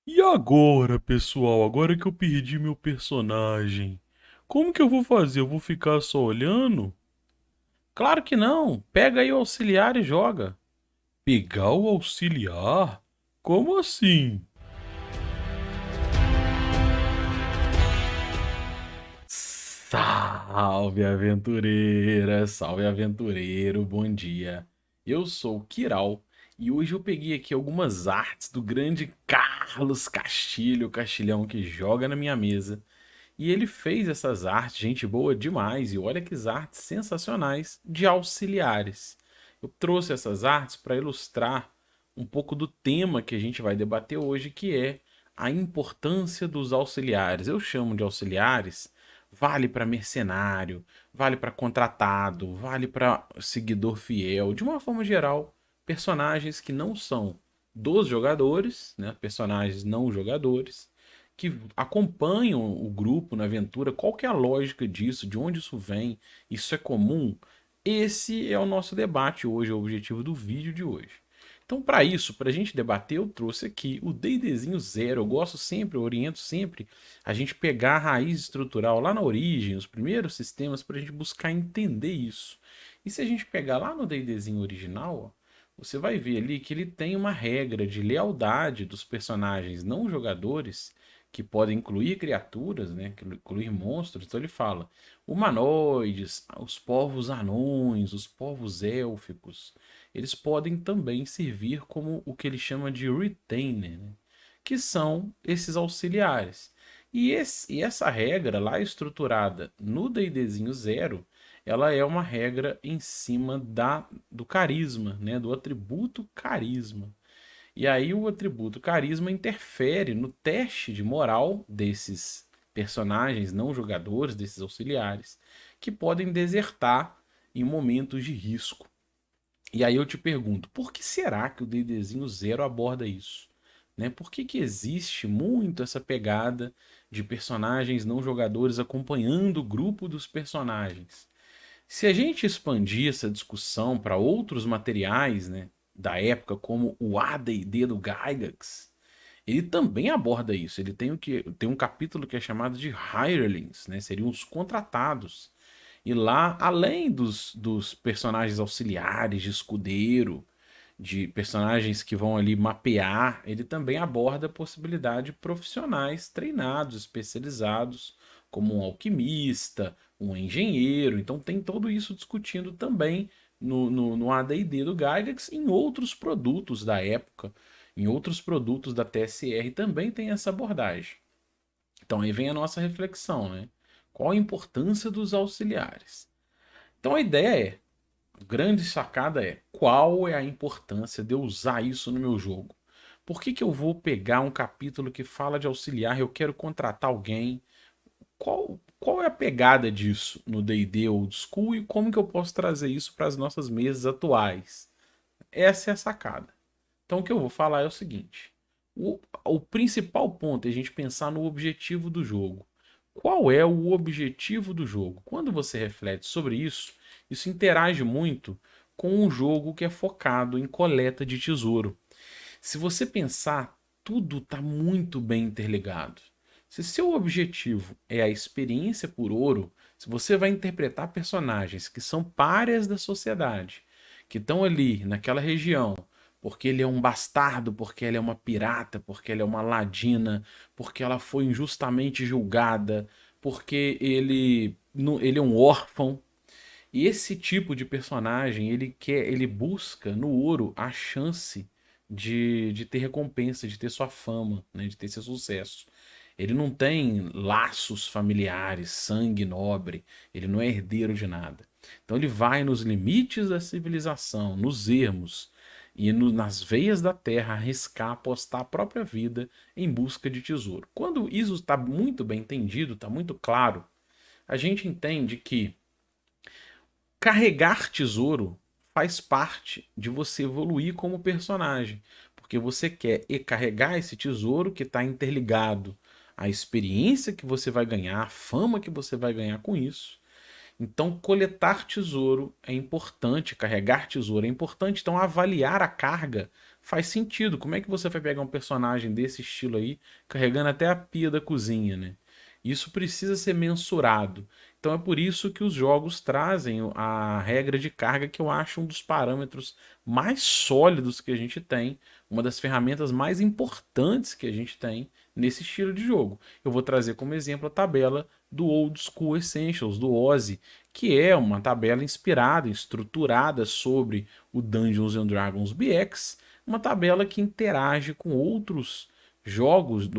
E agora, pessoal? Agora que eu perdi meu personagem, como que eu vou fazer? Eu vou ficar só olhando? Claro que não. Pega aí o auxiliar e joga. Pegar o auxiliar? Como assim? Salve aventureira, salve aventureiro, bom dia. Eu sou o Kiral e hoje eu peguei aqui algumas artes do grande Carlos Castilho, o Castilhão que joga na minha mesa. E ele fez essas artes, gente boa demais, e olha que artes sensacionais de auxiliares. Eu trouxe essas artes para ilustrar um pouco do tema que a gente vai debater hoje, que é a importância dos auxiliares. Eu chamo de auxiliares, vale para mercenário, vale para contratado, vale para seguidor fiel, de uma forma geral, personagens que não são dos jogadores, né, personagens não jogadores que acompanham o grupo na aventura, qual que é a lógica disso, de onde isso vem, isso é comum? Esse é o nosso debate hoje, é o objetivo do vídeo de hoje. Então, para isso, para a gente debater, eu trouxe aqui o D&Dzinho Zero. Eu gosto sempre, eu oriento sempre a gente pegar a raiz estrutural lá na origem, os primeiros sistemas, para a gente buscar entender isso. E se a gente pegar lá no D&Dzinho original, ó, você vai ver ali que ele tem uma regra de lealdade dos personagens não jogadores que podem incluir criaturas, né, incluir monstros. Então ele fala humanoides, os povos anões, os povos élficos, eles podem também servir como o que ele chama de retainer, né, que são esses auxiliares. E essa regra lá estruturada no D&Dzinho Zero, ela é uma regra em cima do carisma, né, do atributo carisma. E aí o atributo carisma interfere no teste de moral desses personagens não jogadores, desses auxiliares, que podem desertar em momentos de risco. E aí eu te pergunto, por que será que o D&Dzinho Zero aborda isso? Né? Por que que existe muito essa pegada de personagens não jogadores acompanhando o grupo dos personagens? Se a gente expandir essa discussão para outros materiais, né, da época, como o AD&D do Gygax, ele também aborda isso. Ele tem um capítulo que é chamado de Hirelings, né, seriam os contratados. E lá, além dos personagens auxiliares, de escudeiro, de personagens que vão ali mapear, ele também aborda a possibilidade de profissionais treinados, especializados, como um alquimista, um engenheiro. Então tem tudo isso discutindo também no AD&D do Gygax, em outros produtos da época, em outros produtos da TSR também tem essa abordagem. Então aí vem a nossa reflexão, né? Qual a importância dos auxiliares? Então a ideia é, a grande sacada é, qual é a importância de eu usar isso no meu jogo? Por que que eu vou pegar um capítulo que fala de auxiliar, eu quero contratar alguém? Qual é a pegada disso no D&D Old School e como que eu posso trazer isso para as nossas mesas atuais? Essa é a sacada. Então o que eu vou falar é o seguinte: o principal ponto é a gente pensar no objetivo do jogo. Qual é o objetivo do jogo? Quando você reflete sobre isso, isso interage muito com um jogo que é focado em coleta de tesouro. Se você pensar, tudo está muito bem interligado. Se seu objetivo é a experiência por ouro, se você vai interpretar personagens que são párias da sociedade, que estão ali naquela região, porque ele é um bastardo, porque ela é uma pirata, porque ela é uma ladina, porque ela foi injustamente julgada, porque ele é um órfão. E esse tipo de personagem, ele busca no ouro a chance de ter recompensa, de ter sua fama, né, de ter seu sucesso. Ele não tem laços familiares, sangue nobre, ele não é herdeiro de nada. Então ele vai nos limites da civilização, nos ermos e nas veias da terra arriscar, apostar a própria vida em busca de tesouro. Quando isso está muito bem entendido, está muito claro, a gente entende que carregar tesouro faz parte de você evoluir como personagem, porque você quer carregar esse tesouro que está interligado à experiência que você vai ganhar, à fama que você vai ganhar com isso. Então, coletar tesouro é importante, carregar tesouro é importante. Então, avaliar a carga faz sentido. Como é que você vai pegar um personagem desse estilo aí, carregando até a pia da cozinha, né? Isso precisa ser mensurado. Então é por isso que os jogos trazem a regra de carga, que eu acho um dos parâmetros mais sólidos que a gente tem, uma das ferramentas mais importantes que a gente tem nesse estilo de jogo. Eu vou trazer como exemplo a tabela do Old School Essentials, do Ozzy, que é uma tabela inspirada, estruturada sobre o Dungeons and Dragons BX, uma tabela que interage com outros jogos,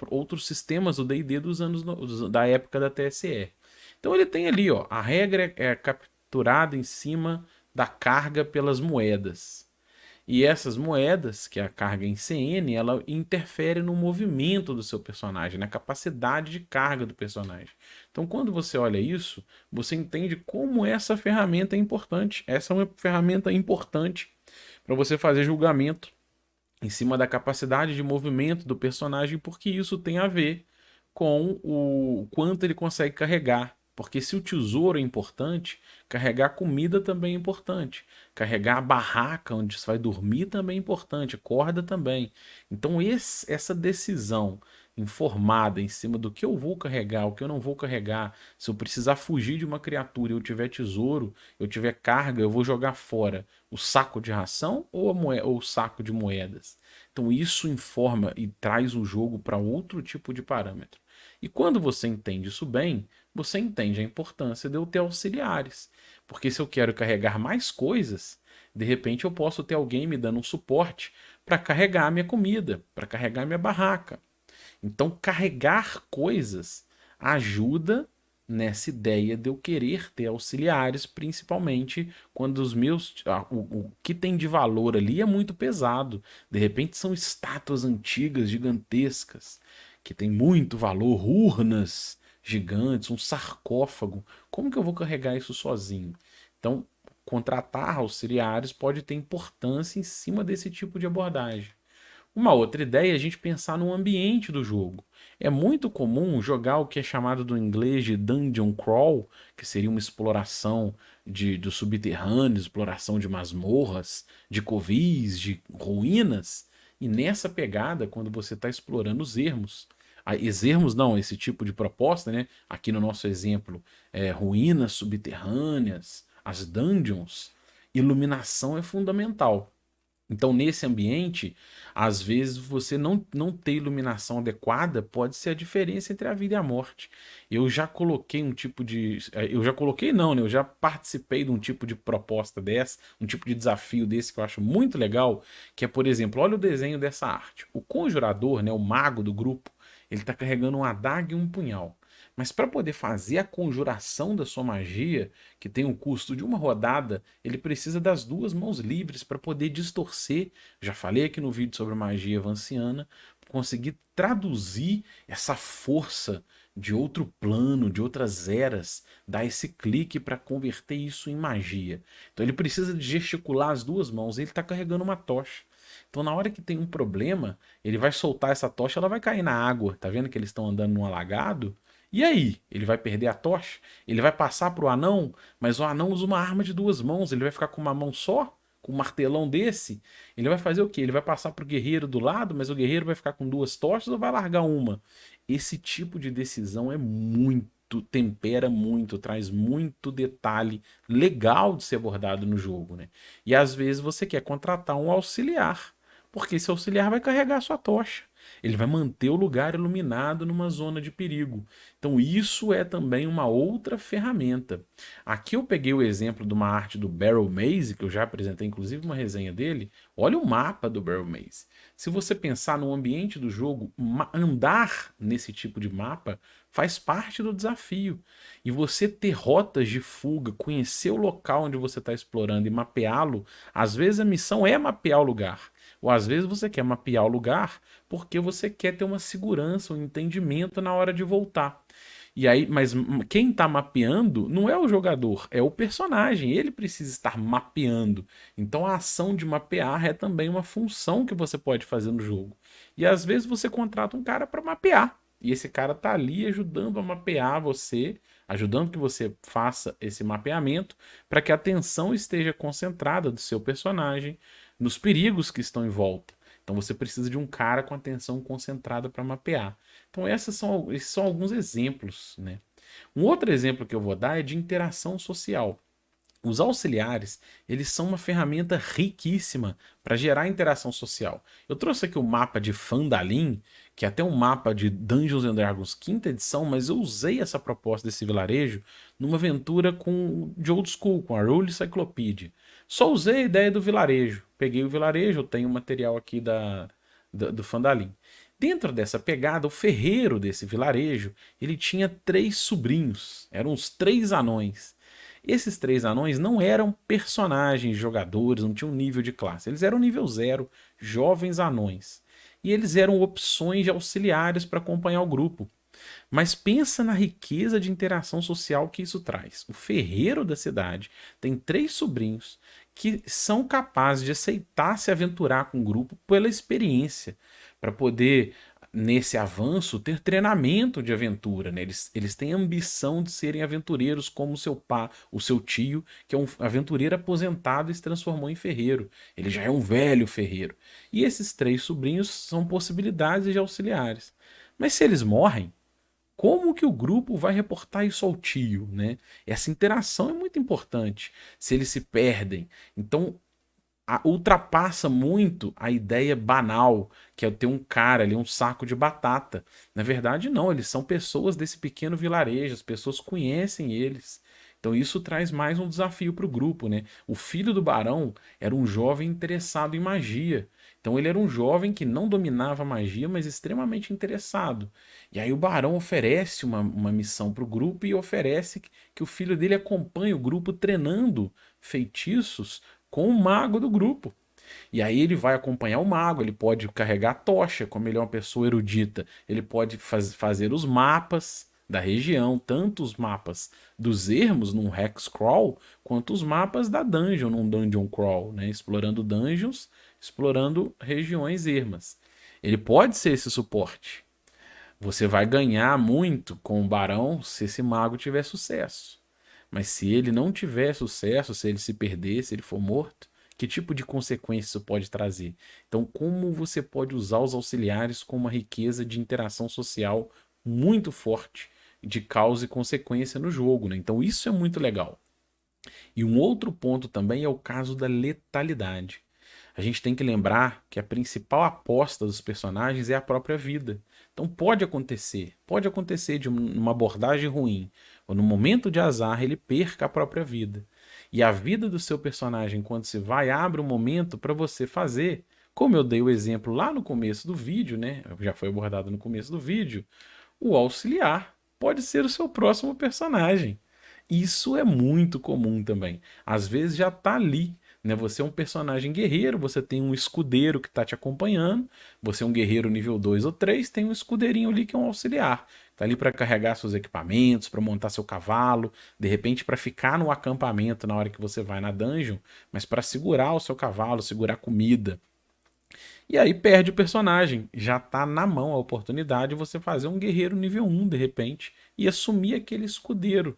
outros sistemas do D&D dos anos da época da TSR. Então ele tem ali, ó, a regra é capturada em cima da carga pelas moedas. E essas moedas, que é a carga em CN, ela interfere no movimento do seu personagem, na capacidade de carga do personagem. Então, quando você olha isso, você entende como essa ferramenta é importante. Essa é uma ferramenta importante para você fazer julgamento em cima da capacidade de movimento do personagem, porque isso tem a ver com o quanto ele consegue carregar. Porque se o tesouro é importante, carregar comida também é importante. Carregar a barraca onde você vai dormir também é importante, corda também. Então essa decisão informada em cima do que eu vou carregar, o que eu não vou carregar, se eu precisar fugir de uma criatura e eu tiver tesouro, eu tiver carga, eu vou jogar fora o saco de ração ou, ou o saco de moedas. Então isso informa e traz o jogo para outro tipo de parâmetro. E quando você entende isso bem, você entende a importância de eu ter auxiliares. Porque se eu quero carregar mais coisas, de repente eu posso ter alguém me dando um suporte para carregar a minha comida, para carregar a minha barraca. Então, carregar coisas ajuda nessa ideia de eu querer ter auxiliares, principalmente quando os meus. O que tem de valor ali é muito pesado. De repente, são estátuas antigas, gigantescas, que tem muito valor, urnas gigantes, um sarcófago. Como que eu vou carregar isso sozinho? Então, contratar auxiliares pode ter importância em cima desse tipo de abordagem. Uma outra ideia é a gente pensar no ambiente do jogo. É muito comum jogar o que é chamado do inglês de dungeon crawl, que seria uma exploração do subterrâneo, exploração de masmorras, de covis, de ruínas. E nessa pegada, quando você está explorando os ermos, ermos não, esse tipo de proposta, né? Aqui no nosso exemplo, ruínas subterrâneas, as dungeons, iluminação é fundamental. Então, nesse ambiente, às vezes você não ter iluminação adequada pode ser a diferença entre a vida e a morte. Eu já coloquei um tipo de. Eu já coloquei, não, né? Eu já participei de um tipo de proposta dessa, um tipo de desafio desse que eu acho muito legal, que é, por exemplo, olha o desenho dessa arte. O conjurador, né, o mago do grupo, ele está carregando uma adaga e um punhal. Mas para poder fazer a conjuração da sua magia, que tem um custo de uma rodada, ele precisa das duas mãos livres para poder distorcer. Já falei aqui no vídeo sobre magia vanciana, conseguir traduzir essa força de outro plano, de outras eras, dar esse clique para converter isso em magia. Então ele precisa de gesticular as duas mãos, ele está carregando uma tocha. Então, na hora que tem um problema, ele vai soltar essa tocha, ela vai cair na água. Tá vendo que eles estão andando num alagado? E aí? Ele vai perder a tocha? Ele vai passar pro anão? Mas o anão usa uma arma de duas mãos, ele vai ficar com uma mão só? Com um martelão desse? Ele vai fazer o quê? Ele vai passar pro guerreiro do lado, mas o guerreiro vai ficar com duas tochas ou vai largar uma? Esse tipo de decisão é muito, tempera muito, traz muito detalhe legal de ser abordado no jogo, né? E às vezes você quer contratar um auxiliar, porque esse auxiliar vai carregar a sua tocha. Ele vai manter o lugar iluminado numa zona de perigo. Então, isso é também uma outra ferramenta. Aqui eu peguei o exemplo de uma arte do Barrel Maze, que eu já apresentei inclusive uma resenha dele. Olha o mapa do Barrel Maze. Se você pensar no ambiente do jogo, andar nesse tipo de mapa faz parte do desafio. E você ter rotas de fuga, conhecer o local onde você está explorando e mapeá-lo, às vezes a missão é mapear o lugar. Ou às vezes você quer mapear o lugar porque você quer ter uma segurança, um entendimento na hora de voltar. E aí, mas quem está mapeando não é o jogador, é o personagem. Ele precisa estar mapeando. Então a ação de mapear é também uma função que você pode fazer no jogo. E às vezes você contrata um cara para mapear. E esse cara tá ali ajudando a mapear você, ajudando que você faça esse mapeamento para que a atenção esteja concentrada do seu personagem nos perigos que estão em volta. Então você precisa de um cara com atenção concentrada para mapear. Então esses são alguns exemplos, né? Um outro exemplo que eu vou dar é de interação social. Os auxiliares, eles são uma ferramenta riquíssima para gerar interação social. Eu trouxe aqui o mapa de Phandalin, que é até um mapa de Dungeons and Dragons quinta edição, mas eu usei essa proposta desse vilarejo numa aventura de old school, com a Rule Cyclopedia. Só usei a ideia do vilarejo. Peguei o vilarejo, eu tenho o material aqui do Phandalin. Dentro dessa pegada, o ferreiro desse vilarejo, ele tinha 3 sobrinhos, eram os 3 anões. Esses 3 anões não eram personagens, jogadores, não tinham nível de classe. Eles eram nível 0, jovens anões. E eles eram opções de auxiliares para acompanhar o grupo. Mas pensa na riqueza de interação social que isso traz. O ferreiro da cidade tem 3 sobrinhos que são capazes de aceitar se aventurar com o grupo pela experiência, para poder, nesse avanço, ter treinamento de aventura, né? Eles têm ambição de serem aventureiros como o seu tio, que é um aventureiro aposentado e se transformou em ferreiro. Ele já é um velho ferreiro. E esses 3 sobrinhos são possibilidades de auxiliares. Mas se eles morrem, como que o grupo vai reportar isso ao tio, né? Essa interação é muito importante. Se eles se perdem, então ultrapassa muito a ideia banal, que é ter um cara ali, um saco de batata. Na verdade, não, eles são pessoas desse pequeno vilarejo, as pessoas conhecem eles. Então isso traz mais um desafio para o grupo, né? O filho do barão era um jovem interessado em magia. Então ele era um jovem que não dominava a magia, mas extremamente interessado. E aí o barão oferece uma missão para o grupo e oferece que o filho dele acompanhe o grupo treinando feitiços com o mago do grupo. E aí ele vai acompanhar o mago, ele pode carregar a tocha, como ele é uma pessoa erudita, ele pode fazer os mapas da região, tanto os mapas dos ermos num hex crawl, quanto os mapas da dungeon num dungeon crawl, né? Explorando dungeons, explorando regiões ermas. Ele pode ser esse suporte. Você vai ganhar muito com o barão se esse mago tiver sucesso. Mas se ele não tiver sucesso, se ele se perder, se ele for morto, que tipo de consequência isso pode trazer? Então, como você pode usar os auxiliares com uma riqueza de interação social muito forte, de causa e consequência no jogo, né? Então, isso é muito legal. E um outro ponto também é o caso da letalidade. A gente tem que lembrar que a principal aposta dos personagens é a própria vida. Então pode acontecer de uma abordagem ruim, ou no momento de azar ele perca a própria vida. E a vida do seu personagem, quando se vai, abre um momento para você fazer, como eu dei o exemplo lá no começo do vídeo, né? Já foi abordado no começo do vídeo, o auxiliar pode ser o seu próximo personagem. Isso é muito comum também. Às vezes já está ali, né? Você é um personagem guerreiro, você tem um escudeiro que está te acompanhando, você é um guerreiro nível 2 ou 3, tem um escudeirinho ali que é um auxiliar. Está ali para carregar seus equipamentos, para montar seu cavalo, de repente para ficar no acampamento na hora que você vai na dungeon, mas para segurar o seu cavalo, segurar comida. E aí perde o personagem. Já tá na mão a oportunidade de você fazer um guerreiro nível 1 de repente e assumir aquele escudeiro.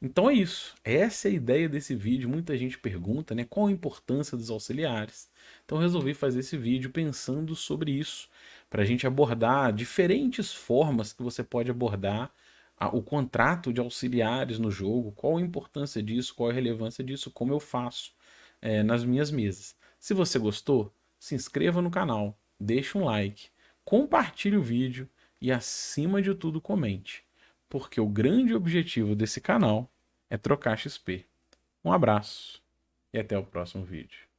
Então é isso. Essa é a ideia desse vídeo. Muita gente pergunta, né, qual a importância dos auxiliares. Então eu resolvi fazer esse vídeo pensando sobre isso, para a gente abordar diferentes formas que você pode abordar o contrato de auxiliares no jogo, qual a importância disso, qual a relevância disso, como eu faço nas minhas mesas. Se você gostou, se inscreva no canal, deixe um like, compartilhe o vídeo e, acima de tudo, comente, porque o grande objetivo desse canal é trocar XP. Um abraço e até o próximo vídeo.